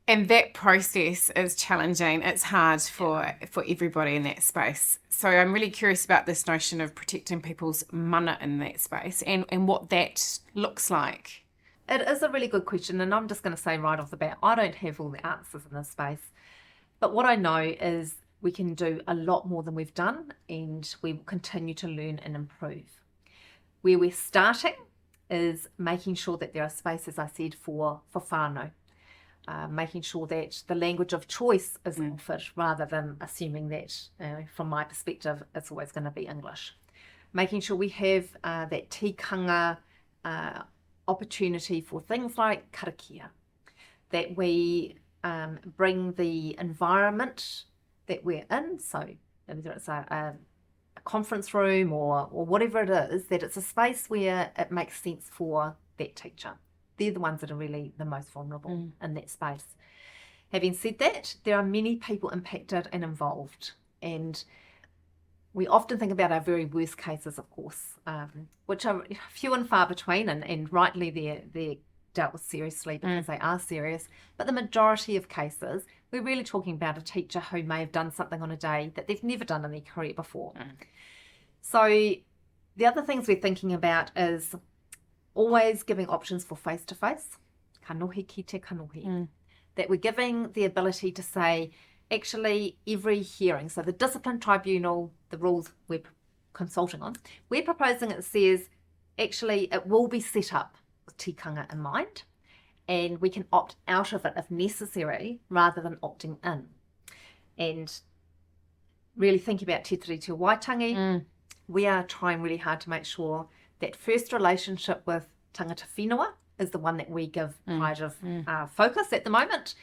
And that process is challenging. It's hard for everybody in that space. So I'm really curious about this notion of protecting people's mana in that space and what that looks like. It is a really good question, and I'm just going to say right off the bat, I don't have all the answers in this space. But what I know is we can do a lot more than we've done, and we will continue to learn and improve. Where we're starting is making sure that there are spaces, I said, for whānau. Making sure that the language of choice is offered rather than assuming that, from my perspective, it's always going to be English. Making sure we have that tikanga opportunity for things like karakia, that we bring the environment that we're in, so whether it's a conference room or whatever it is, that it's a space where it makes sense for that teacher. They're the ones that are really the most vulnerable in that space. Having said that, there are many people impacted and involved, and we often think about our very worst cases, of course, which are few and far between, and rightly they're dealt with seriously because they are serious. But the majority of cases, we're really talking about a teacher who may have done something on a day that they've never done in their career before. So the other things we're thinking about is always giving options for face-to-face, kanohi ki te kanohi, that we're giving the ability to say, actually, every hearing, so the discipline tribunal, the rules we're consulting on, we're proposing it says, actually, it will be set up with tikanga in mind, and we can opt out of it if necessary, rather than opting in. And really thinking about Te Tiriti o Waitangi, we are trying really hard to make sure that first relationship with tangata whenua is the one that we give pride of focus at the moment.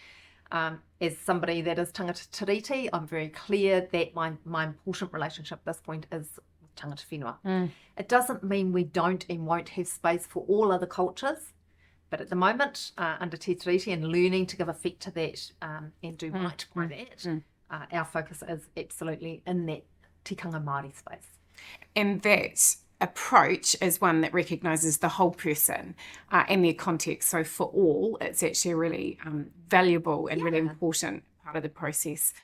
As somebody that is tangata tiriti, I'm very clear that my important relationship at this point is with tangata whenua. It doesn't mean we don't and won't have space for all other cultures, but at the moment, under Te Tiriti and learning to give effect to that and do right by that, our focus is absolutely in that tikanga Māori space. And that approach is one that recognises the whole person and their context. So for all, it's actually a really valuable and really important part of the process.